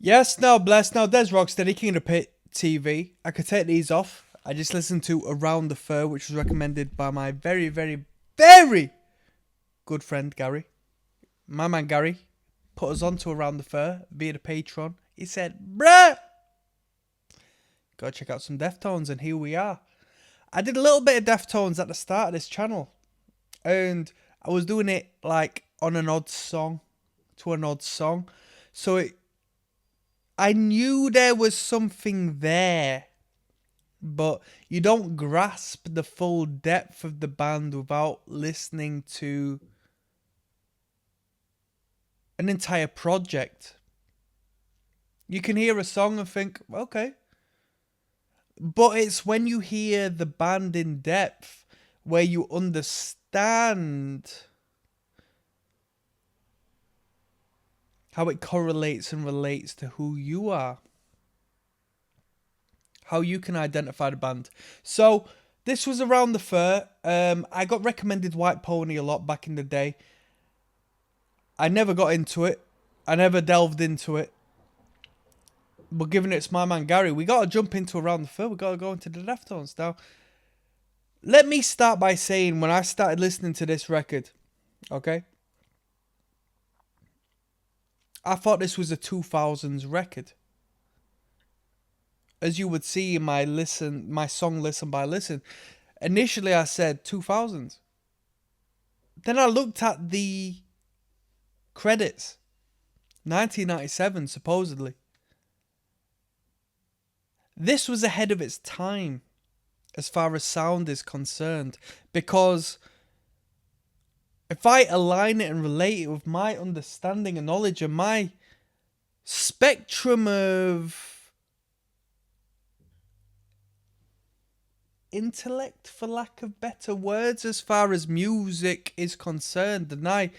Yes, now blessed. Now there's ROCKSTEADY, King of the Pit TV. I could take these off. I just listened to Around the Fur, which was recommended by my very, very, very good friend Gary. My man Gary put us on to Around the Fur via the Patreon. He said, bruh, gotta check out some Deftones, and here we are. I did a little bit of Deftones at the start of this channel, and I was doing it like on an odd song to an odd song. So I knew there was something there, but you don't grasp the full depth of the band without listening to an entire project. You can hear a song and think, okay. But it's when you hear the band in depth where you understand how it correlates and relates to who you are. How you can identify the band. So, this was Around the Fur. I got recommended White Pony a lot back in the day. I never got into it. I never delved into it. But given it's my man Gary, we got to jump into Around the Fur. We got to go into the Deftones now. Let me start by saying, when I started listening to this record, okay, I thought this was a 2000s record. As you would see in my song Listen by Listen, initially I said 2000s. Then I looked at the credits. 1997, supposedly. This was ahead of its time as far as sound is concerned, because if I align it and relate it with my understanding and knowledge and my spectrum of intellect, for lack of better words, as far as music is concerned, and I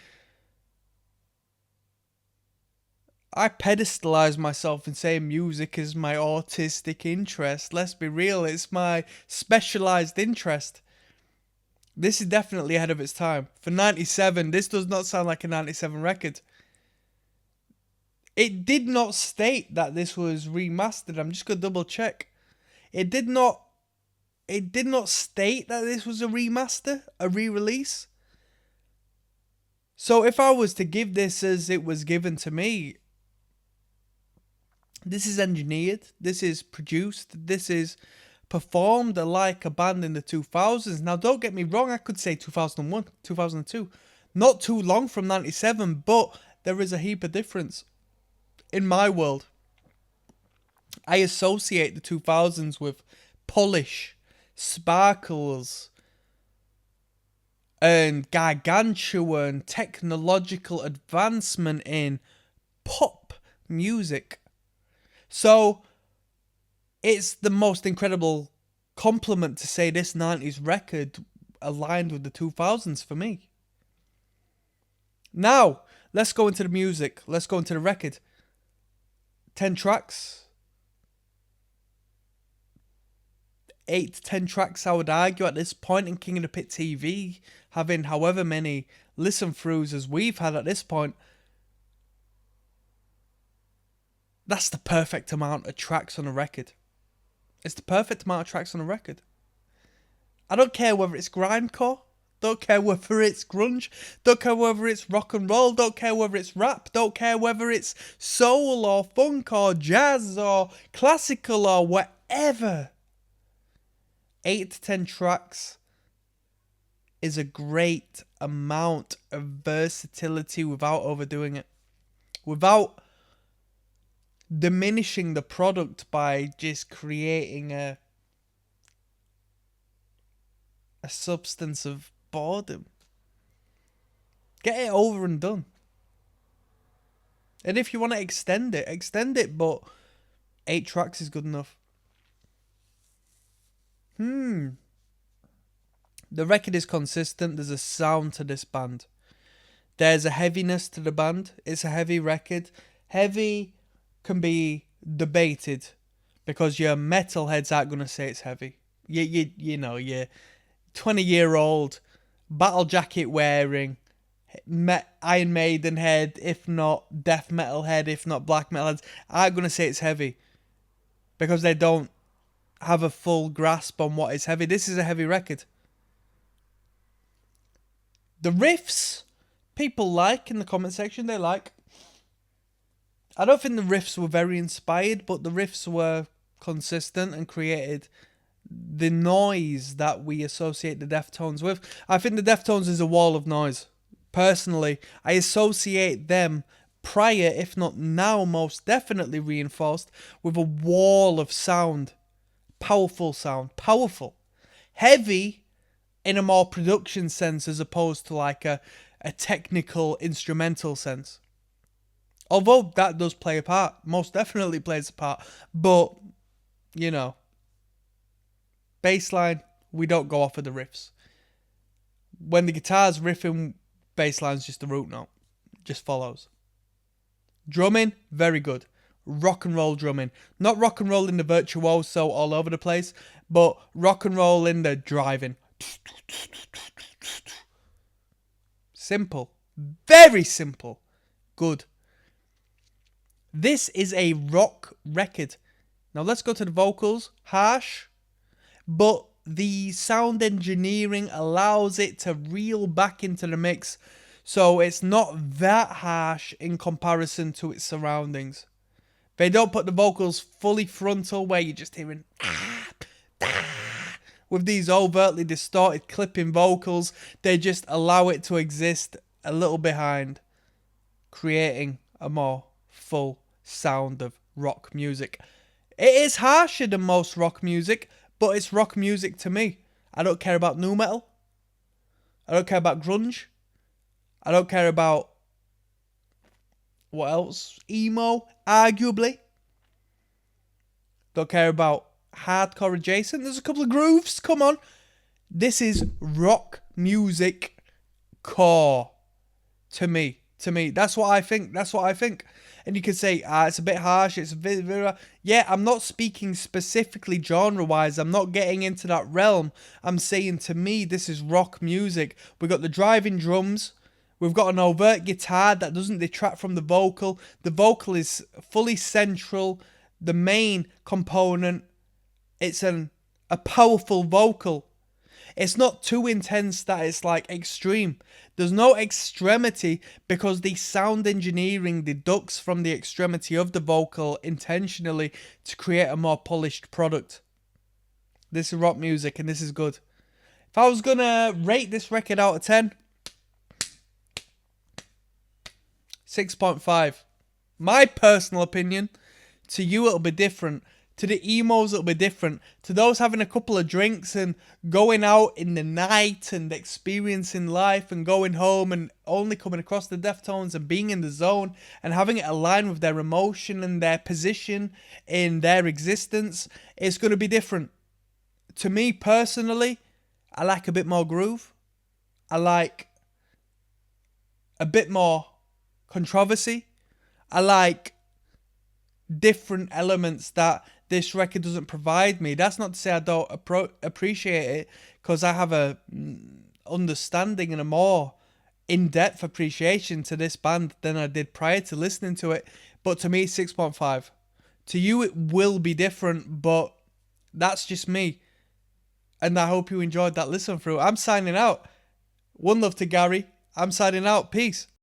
pedestalize myself in saying music is my autistic interest. Let's be real, it's my specialized interest. This is definitely ahead of its time. For 97, this does not sound like a 97 record. It did not state that this was remastered. I'm just going to double check. It did not state that this was a remaster, a re-release. So if I was to give this as it was given to me, this is engineered, this is produced, this is performed like a band in the 2000s. Now, don't get me wrong, I could say 2001, 2002. Not too long from 97, but there is a heap of difference. In my world, I associate the 2000s with polish, sparkles, and gargantuan technological advancement in pop music. So, it's the most incredible compliment to say this 90s record aligned with the 2000s for me. Now, let's go into the music. Let's go into the record. 10 tracks. 8 to 10 tracks, I would argue, at this point in King of the Pit TV, having however many listen-throughs as we've had at this point. That's the perfect amount of tracks on a record. It's the perfect amount of tracks on a record. I don't care whether it's grindcore, don't care whether it's grunge, don't care whether it's rock and roll, don't care whether it's rap, don't care whether it's soul or funk or jazz or classical or whatever. 8 to 10 tracks is a great amount of versatility without overdoing it. Without diminishing the product by just creating a substance of boredom. Get it over and done. And if you want to extend it, but 8 tracks is good enough. The record is consistent. There's a sound to this band. There's a heaviness to the band. It's a heavy record. Heavy can be debated because your metalheads aren't going to say it's heavy. You know, your 20-year-old battle jacket wearing, Iron Maiden head, if not death metal head, if not black metal heads, aren't going to say it's heavy. Because they don't have a full grasp on what is heavy. This is a heavy record. The riffs, people like in the comment section, they like. I don't think the riffs were very inspired, but the riffs were consistent and created the noise that we associate the Deftones with. I think the Deftones is a wall of noise. Personally, I associate them prior, if not now, most definitely reinforced with a wall of sound. Powerful sound. Powerful. Heavy in a more production sense as opposed to like a technical instrumental sense. Although that does play a part. Most definitely plays a part. But, you know, bass line, we don't go off of the riffs. When the guitar's riffing, bass line's just a root note. Just follows. Drumming, very good. Rock and roll drumming. Not rock and roll in the virtuoso all over the place, but rock and roll in the driving. Simple. Very simple. Good. This is a rock record. Now let's go to the vocals. Harsh. But the sound engineering allows it to reel back into the mix. So it's not that harsh in comparison to its surroundings. They don't put the vocals fully frontal where you're just hearing with these overtly distorted clipping vocals. They just allow it to exist a little behind, creating a more full sound of rock music. It is harsher than most rock music, but it's rock music to me. I don't care about nu metal. I don't care about grunge. I don't care about what else? Emo, arguably. Don't care about hardcore adjacent. There's a couple of grooves. Come on. This is rock music core to me. That's what I think. And you can say, it's a bit harsh. It's a bit. Yeah, I'm not speaking specifically genre-wise. I'm not getting into that realm. I'm saying to me, this is rock music. We've got the driving drums. We've got an overt guitar that doesn't detract from the vocal. The vocal is fully central. The main component, it's a powerful vocal. It's not too intense that it's like extreme. There's no extremity because the sound engineering deducts from the extremity of the vocal intentionally to create a more polished product. This is rock music and this is good. If I was going to rate this record out of 10, 6.5. My personal opinion. To you, it'll be different. To the emos, it'll be different. To those having a couple of drinks and going out in the night and experiencing life and going home and only coming across the Deftones and being in the zone and having it align with their emotion and their position in their existence, it's going to be different. To me, personally, I like a bit more groove. I like a bit more controversy. I like different elements that this record doesn't provide me. That's not to say I don't appreciate it, because I have a understanding and a more in-depth appreciation to this band than I did prior to listening to it. But to me, 6.5. To you, it will be different, but that's just me. And I hope you enjoyed that listen through. I'm signing out. One love to Gary. I'm signing out. Peace.